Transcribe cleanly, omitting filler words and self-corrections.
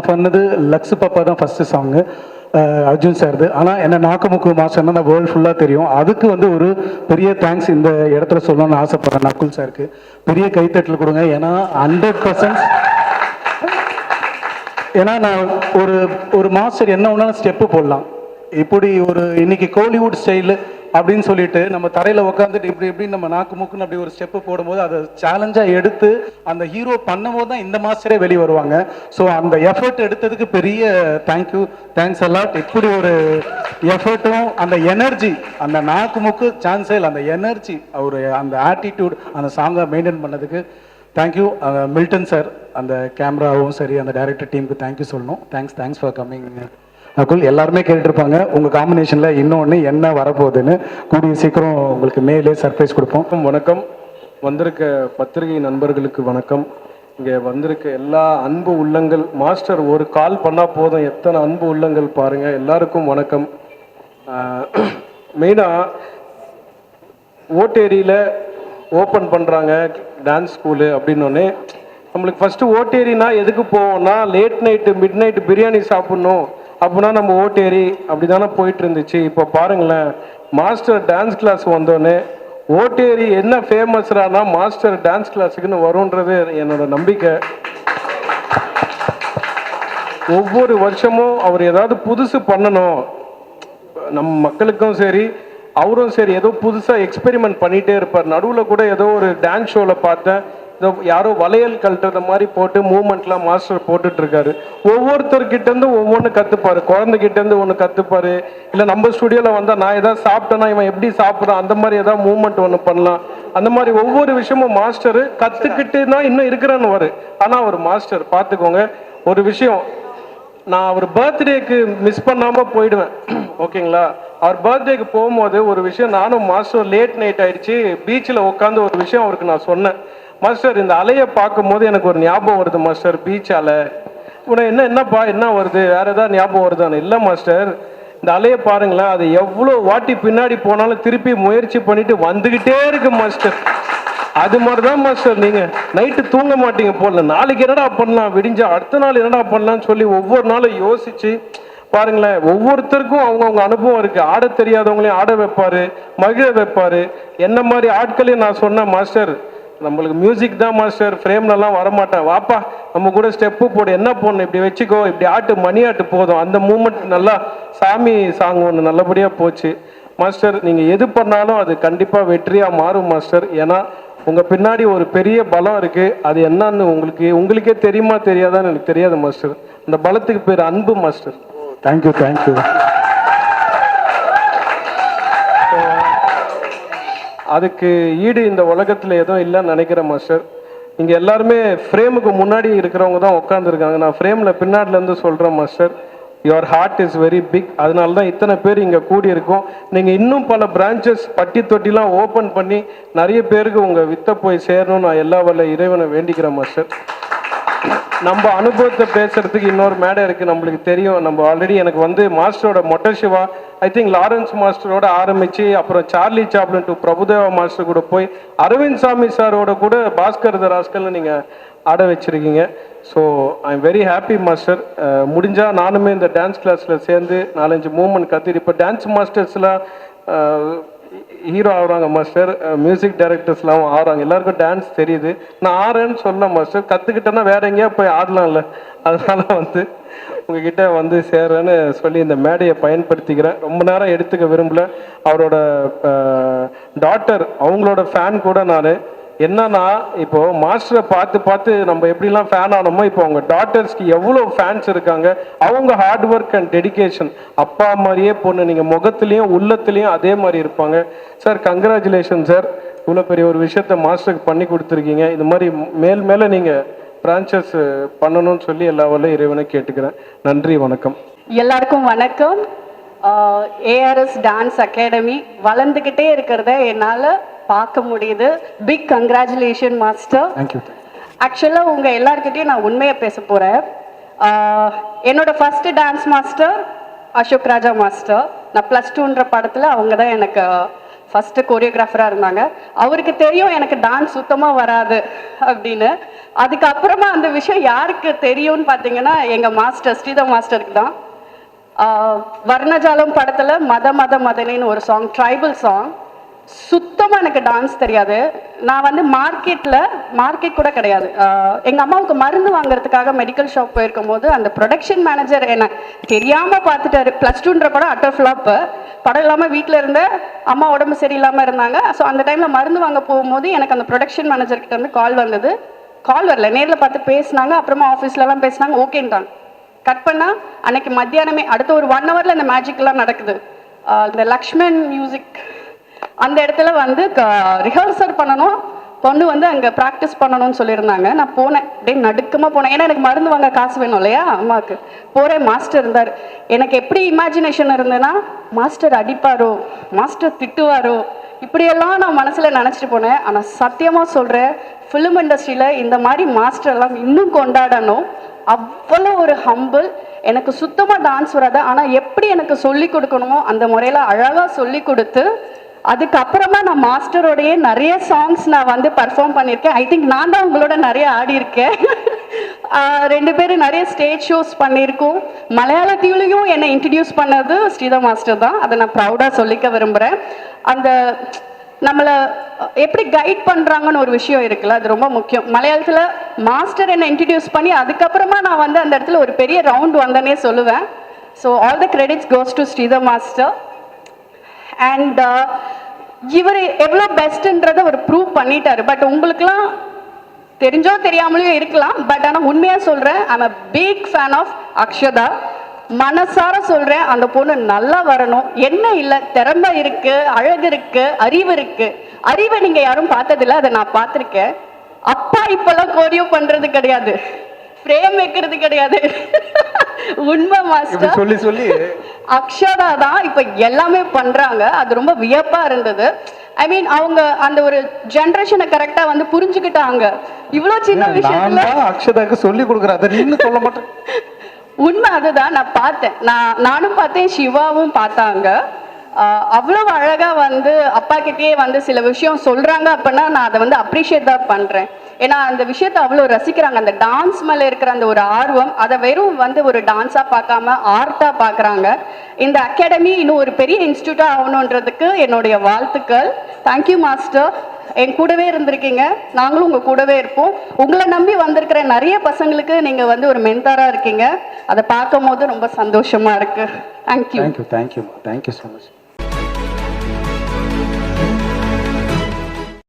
நான் பண்ணது லக்ஸ் பாப்பா தான் ஃபஸ்ட்டு சாங்கு அர்ஜுன் சார்து. ஆனால் என்ன நாக்குமுக்கு மாஸ்டர்னா நான் வேர்ல்டு ஃபுல்லாக தெரியும். அதுக்கு வந்து ஒரு பெரிய தேங்க்ஸ் இந்த இடத்துல சொல்லணும்னு ஆசைப்பட்றேன். நக்குல் சாருக்கு பெரிய கைத்தட்டல் கொடுங்க. ஏன்னா 100%, ஏன்னா நான் ஒரு மாஸ்டர் என்ன ஒன்றாலும் ஸ்டெப்பு போடலாம். இப்படி ஒரு இன்னைக்கு கோலிவுட் ஸ்டைலு அப்படின்னு சொல்லிட்டு நம்ம தரையில் உட்காந்துட்டு இப்படி நம்ம நாக்கு மூக்குன்னு அப்படி ஒரு ஸ்டெப்பு போடும்போது அதை சேலஞ்சாக எடுத்து அந்த ஹீரோ பண்ணும்போது தான் இந்த மாஸ்டரே வெளியே வருவாங்க. ஸோ அந்த எஃபர்ட் எடுத்ததுக்கு பெரிய தேங்க்யூ, தேங்க்ஸ் அலாட். இப்படி ஒரு எஃபர்ட்டும் அந்த எனர்ஜி, அந்த நாக்கு மூக்கு சான்ஸே இல்லை, அந்த எனர்ஜி, அவர் அந்த ஆட்டிடியூட் அந்த சாங்கை மெயின்டைன் பண்ணதுக்கு தேங்க்யூ. மில்டன் சார், அந்த கேமராவும் சரி, அந்த டைரக்டர் டீமுக்கு தேங்க்யூ சொல்லணும். Thanks for coming. நகுல், எல்லாருமே கேட்டுருப்பாங்க உங்கள் காம்பினேஷனில் இன்னொன்று என்ன வரப்போகுதுன்னு. கூடிய சீக்கிரம் உங்களுக்கு மேலே சர்ப்ரைஸ் கொடுப்போம். வணக்கம். வந்திருக்க பத்திரிகை நண்பர்களுக்கு வணக்கம். இங்கே வந்திருக்க எல்லா அன்பு உள்ளங்கள், மாஸ்டர் ஒரு கால் பண்ணால் போதும் எத்தனை அன்பு உள்ளங்கள் பாருங்கள். எல்லாருக்கும் வணக்கம். மெயினாக ஓட்டேரியில் ஓப்பன் பண்ணுறாங்க டான்ஸ் ஸ்கூலு அப்படின்னோடனே நம்மளுக்கு ஃபஸ்ட்டு ஓட்டேரினா எதுக்கு போவோம்னா late night midnight biryani சாப்பிட்ணும் அப்படின்னா நம்ம ஓட்டேரி அப்படி தானே போயிட்டு இருந்துச்சு. இப்போ பாருங்களேன், மாஸ்டர் டான்ஸ் கிளாஸ் வந்தோடனே ஓட்டேரி என்ன ஃபேமஸ்ரானா மாஸ்டர் டான்ஸ் கிளாஸுக்குன்னு வரும்ன்றது என்னோட நம்பிக்கை. ஒவ்வொரு வருஷமும் அவர் ஏதாவது புதுசு பண்ணணும், நம்ம மக்களுக்கும் சரி அவரும் சரி ஏதோ புதுசாக எக்ஸ்பெரிமெண்ட் பண்ணிகிட்டே இருப்பார். நடுவில் கூட ஏதோ ஒரு டான்ஸ் ஷோவில் பார்த்தேன், ஏதோ யாரோ வளையல் கழட்டுற மாதிரி போட்டு மூமெண்ட்லாம் மாஸ்டர் போட்டுட்ருக்காரு. ஒவ்வொருத்தர்கிட்டேருந்து ஒவ்வொன்று கற்றுப்பார். குழந்தைகிட்டேருந்து ஒன்று கற்றுப்பார். இல்லை நம்ம ஸ்டுடியோவில் வந்தால் நான் எதாவது சாப்பிட்டேன்னா இவன் எப்படி சாப்பிட்றான் அந்த மாதிரி ஏதாவது மூமெண்ட் ஒன்று பண்ணலாம். அந்த மாதிரி ஒவ்வொரு விஷயமும் மாஸ்டர் கற்றுக்கிட்டுனா இன்னும் இருக்கிறான்னு வரும். ஆனால் அவர் மாஸ்டர் பார்த்துக்கோங்க ஒரு விஷயம், நான் அவர் பர்த்டேக்கு மிஸ் பண்ணாமல் போயிடுவேன். ஓகேங்களா? அவர் பர்த்டேக்கு போகும்போது ஒரு விஷயம், நானும் மாஸ்டர் லேட் நைட் ஆயிடுச்சு, பீச்சில் உட்காந்து ஒரு விஷயம் அவருக்கு நான் சொன்னேன். மாஸ்டர், இந்த அலையை பார்க்கும்போது எனக்கு ஒரு ஞாபகம் வருது மாஸ்டர், பீச் அலை. உடனே என்னப்பா என்ன வருது, வேற ஏதாவது ஞாபகம் வருதானே? இல்லை மாஸ்டர், இந்த அலையை பாருங்களேன், அது எவ்வளோ வாட்டி பின்னாடி போனாலும் திருப்பி முயற்சி பண்ணிட்டு வந்துக்கிட்டே இருக்கு மாஸ்டர். அது மாதிரி தான் மாஸ்டர், நீங்கள் நைட்டு தூங்க மாட்டீங்க போல, நாளைக்கு என்னடா பண்ணலாம், விடிஞ்சா அடுத்த நாள் என்னடா பண்ணலாம்னு சொல்லி ஒவ்வொரு நாளும் யோசிச்சு பாருங்களேன். ஒவ்வொருத்தருக்கும் அவங்கவுங்க அனுபவம் இருக்குது. ஆட தெரியாதவங்களையும் ஆட வைப்பார், மகிழ வைப்பார். என்ன மாதிரி ஆட்களையும் நான் சொன்னேன், மாஸ்டர் நம்மளுக்கு மியூசிக் தான் மாஸ்டர், ஃப்ரேம்லலாம் வரமாட்டேன், வாப்பா நம்ம கூட ஸ்டெப்பு போடு, என்ன போடணும் இப்படி வச்சுக்கோ, இப்படி ஆட்டு மணி ஆட்டு போதும். அந்த மூமெண்ட் நல்லா சாமி சாங் ஒன்று நல்லபடியாக போச்சு. மாஸ்டர், நீங்கள் எது பண்ணாலும் அது கண்டிப்பாக வெற்றியாக மாறும் மாஸ்டர். ஏன்னா உங்கள் பின்னாடி ஒரு பெரிய பலம் இருக்குது. அது என்னன்னு உங்களுக்கே தெரியுமா தெரியாதான்னு எனக்கு தெரியாது மாஸ்டர். அந்த பலத்துக்கு பேர் அன்பு மாஸ்டர். தேங்க்யூ. அதுக்கு ஈடு இந்த உலகத்தில் எதுவும் இல்லைன்னு நினைக்கிறேன் மாஸ்டர். இங்கே எல்லாருமே ஃப்ரேமுக்கு முன்னாடி இருக்கிறவங்க தான் உட்காந்துருக்காங்க. நான் ஃப்ரேமில் பின்னாடிலேருந்து சொல்கிறேன் master, your heart is very big. அதனால தான் இத்தனை பேர் இங்கே கூடியிருக்கோம். நீங்கள் இன்னும் பல பிரான்ச்சஸ் பட்டி தொட்டிலாம் ஓப்பன் பண்ணி நிறைய பேருக்கு உங்கள் வித்தை போய் சேரணும்னு நான் எல்லா வல்ல இறைவனை வேண்டிக்கிறேன் மாஸ்டர். நம்ம அனுபவத்தை பேசுறதுக்கு இன்னொரு மேடை இருக்குது, நம்மளுக்கு தெரியும். நம்ம ஆல்ரெடி எனக்கு வந்து மாஸ்டரோட மொட்டை சிவா, ஐ திங்க் லாரன்ஸ் மாஸ்டரோட ஆரம்பித்து அப்புறம் Charlie Chaplin to Prabhudeva master கூட போய் அரவிந்த் சாமி சாரோட கூட பாஸ்கர் தராஸ்கல்னு நீங்கள் ஆட வச்சுருக்கீங்க. So I am very happy master. முடிஞ்சால் நானுமே இந்த டான்ஸ் கிளாஸில் சேர்ந்து 4-5 மூமெண்ட் கற்றுட்டு, இப்போ டான்ஸ் மாஸ்டர்ஸ்லாம் ஹீரோ ஆகுறாங்க மாஸ்டர், மியூசிக் டைரக்டர்ஸ்லாம் ஆடுறாங்க, எல்லாருக்கும் டான்ஸ் தெரியுது. நான் ஆடுறேன்னு சொல்ல மாஸ்டர், கற்றுக்கிட்டேன்னா வேற எங்கேயா போய் ஆடலாம்ல, அதனால வந்து உங்ககிட்ட வந்து சேர்றேன்னு சொல்லி இந்த மேடையை பயன்படுத்திக்கிறேன். ரொம்ப நேரம் எடுத்துக்க விரும்பல. அவரோட டாட்டர், அவங்களோட ஃபேன் கூட நான். என்னன்னா இப்போ மாஸ்டரை பார்த்து நம்ம எப்படிலாம் ஃபேன் ஆனோமோ, இப்போ அவங்க டாட்டர்ஸ்க்கு எவ்வளோ ஃபேன்ஸ் இருக்காங்க. அவங்க ஹார்ட் ஒர்க் அண்ட் டெடிகேஷன், அப்பா மாதிரியே பொண்ணு, நீங்கள் முகத்துலேயும் உள்ளத்துலேயும் அதே மாதிரி இருப்பாங்க. சார் கங்க்ராச்சுலேஷன் சார், இவ்வளோ பெரிய ஒரு விஷயத்த மாஸ்டருக்கு பண்ணி கொடுத்துருக்கீங்க. இது மாதிரி மேலே நீங்கள் பிரான்ச்சஸ் பண்ணணும்னு சொல்லி எல்லா வல்ல இறைவனை கேட்டுக்கிறேன். நன்றி, வணக்கம். எல்லாருக்கும் வணக்கம். ஏஆர்எஸ் டான்ஸ் அகாடமி வளர்ந்துக்கிட்டே இருக்கிறத என்னால் பார்க்க முடியுது. Big congratulation master. தேங்க்யூ. ஆக்சுவலாக உங்கள் எல்லாருக்கிட்டையும் நான் உண்மையை பேச போகிறேன். என்னோட first dance master Ashok Raja master. நான் +2ன்ற படத்தில் அவங்க தான் எனக்கு ஃபர்ஸ்ட் கோரியோகிராஃபராக இருந்தாங்க. அவருக்கு தெரியும் எனக்கு டான்ஸ் சுத்தமாக வராது அப்படின்னு. அதுக்கப்புறமா அந்த விஷயம் யாருக்கு தெரியும்னு பார்த்தீங்கன்னா எங்கள் மாஸ்டர் ஸ்ரீதர் மாஸ்டருக்கு தான். வர்ணஜாலம் படத்தில் மத மத மதனின்னு ஒரு சாங், ட்ரைபல் சாங். சுத்தமாக எனக்கு டான்ஸ் தெரியாது. நான் வந்து மார்க்கெட் கூட கிடையாது, எங்கள் அம்மாவுக்கு மருந்து வாங்குறதுக்காக மெடிக்கல் ஷாப் போயிருக்கும் போது அந்த ப்ரொடக்ஷன் மேனேஜர் என்னை தெரியாமல் பார்த்துட்டாரு. +2ன்ற படம் அட்டர் ஃப்ளாப்பு. படம் இல்லாமல் வீட்டில் இருந்த அம்மா உடம்பு சரியில்லாமல் இருந்தாங்க. ஸோ அந்த டைமில் மருந்து வாங்க போகும்போது எனக்கு அந்த ப்ரொடக்ஷன் மேனேஜர்கிட்ட இருந்து கால் வந்தது. கால் வரல, நேரில் பார்த்து பேசினாங்க. அப்புறமா ஆஃபீஸ்லலாம் பேசினாங்க, ஓகேன்ட்டாங்க. கட் பண்ணால் அன்னைக்கு மத்தியானமே அடுத்த ஒரு 1 ஹவரில் இந்த மேஜிக்லாம் நடக்குது. இந்த லக்ஷ்மன் மியூசிக் அந்த இடத்துல வந்து ரிஹர்சல் பண்ணணும், பொண்ணு வந்து அங்கே ப்ராக்டிஸ் பண்ணணும்னு சொல்லியிருந்தாங்க. நான் போனேன், அப்படியே நடுக்கமாக போனேன். ஏன்னா எனக்கு மருந்து வாங்க காசு வேணும் இல்லையா அம்மாவுக்கு. போகிறேன், மாஸ்டர் இருந்தார். எனக்கு எப்படி இமேஜினேஷன் இருந்ததுன்னா மாஸ்டர் அடிப்பாரோ, மாஸ்டர் திட்டுவாரோ, இப்படியெல்லாம் நான் மனசில் நினச்சிட்டு போனேன். ஆனால் சத்தியமாக சொல்கிறேன், ஃபிலிம் இண்டஸ்ட்ரியில் இந்த மாதிரி மாஸ்டர்லாம் இன்னும் கொண்டாடணும். அவ்வளோ ஒரு ஹம்பிள். எனக்கு சுத்தமாக டான்ஸ் வராது, ஆனால் எப்படி எனக்கு சொல்லி கொடுக்கணுமோ அந்த முறையில் அழகாக சொல்லி கொடுத்து அதுக்கப்புறமா நான் மாஸ்டரோடையே நிறைய சாங்ஸ் நான் வந்து பர்ஃபார்ம் பண்ணியிருக்கேன். ஐ திங்க் நான் தான் உங்களோட நிறைய ஆடி இருக்கேன். 2 பேரும் நிறைய ஸ்டேஜ் ஷோஸ் பண்ணியிருக்கோம். மலையாளத்திலையும் என்னை இன்ட்ரடியூஸ் பண்ணது ஸ்ரீதர் மாஸ்டர் தான். அதை நான் ப்ரௌடாக சொல்லிக்க விரும்புகிறேன். அந்த நம்மளை எப்படி கைட் பண்ணுறாங்கன்னு ஒரு விஷயம் இருக்குல்ல, அது ரொம்ப முக்கியம். மலையாளத்தில் மாஸ்டர் என்னை இன்ட்ரடியூஸ் பண்ணி அதுக்கப்புறமா நான் வந்து அந்த இடத்துல ஒரு பெரிய ரவுண்ட் வந்தேனே சொல்லுவேன். So all the credits goes to Sridhar master. And இவர் எவ்வளோ பெஸ்ட்ன்றதை அவர் ப்ரூவ் பண்ணிட்டாரு. பட் உங்களுக்குலாம் தெரிஞ்சோ தெரியாமலையும் இருக்கலாம். பட் ஆனால் உண்மையாக சொல்கிறேன், I'm a big fan of Akshata. மனசார சொல்கிறேன், அந்த பொண்ணு நல்லா வரணும். என்ன இல்லை, திறமை இருக்கு, அழகு இருக்கு, அறிவு இருக்கு. அறிவை நீங்கள் யாரும் பார்த்ததில்ல, அதை நான் பார்த்துருக்கேன். அப்பா இப்போல்லாம் கோரியோ பண்ணுறது கிடையாது, ஃப்ரேம் வைக்கிறது கிடையாது. உண்மை மாஸ்டர் சொல்லி சொல்லி அக்ஷதா தான் இப்போ எல்லாமே பண்றாங்க. அது ரொம்ப வியப்பா இருந்தது. ஐ மீன் அவங்க அந்த ஒரு ஜெனரேஷனை கரெக்டா வந்து புரிஞ்சுக்கிட்டாங்க. இவ்வளோ சின்ன விஷயத்துல அக்ஷதாக்கு சொல்லி கொடுக்குறேன், அதை நீங்க சொல்ல மாட்டேன். உண்மை அதுதான். நான் பார்த்தேன், நானும் பார்த்தேன், சிவாவும் பார்த்தாங்க. அவ்வளவு அழகா வந்து அப்பா கிட்டேயே வந்து சில விஷயம் சொல்றாங்க அப்படின்னா நான் அதை வந்து அப்ரிஷியேட் தான் பண்றேன். ஏன்னா அந்த விஷயத்தை அவ்வளோ ரசிக்கிறாங்க. அந்த டான்ஸ் மேலே இருக்கிற அந்த ஒரு ஆர்வம், அதை வெறும் வந்து ஒரு டான்ஸாக பார்க்காம ஆர்ட்டாக பார்க்குறாங்க. இந்த அகாடமி இன்னும் ஒரு பெரிய இன்ஸ்டியூட்டாக ஆகணுன்றதுக்கு என்னுடைய வாழ்த்துக்கள். தேங்க்யூ மாஸ்டர், என் கூடவே இருந்திருக்கீங்க, நாங்களும் உங்கள் கூடவே இருப்போம். உங்களை நம்பி வந்திருக்கிற நிறைய பசங்களுக்கு நீங்கள் வந்து ஒரு மென்டாராக இருக்கீங்க. அதை பார்க்கும் போது ரொம்ப சந்தோஷமாக இருக்குது. தேங்க்யூ. Thank you so much.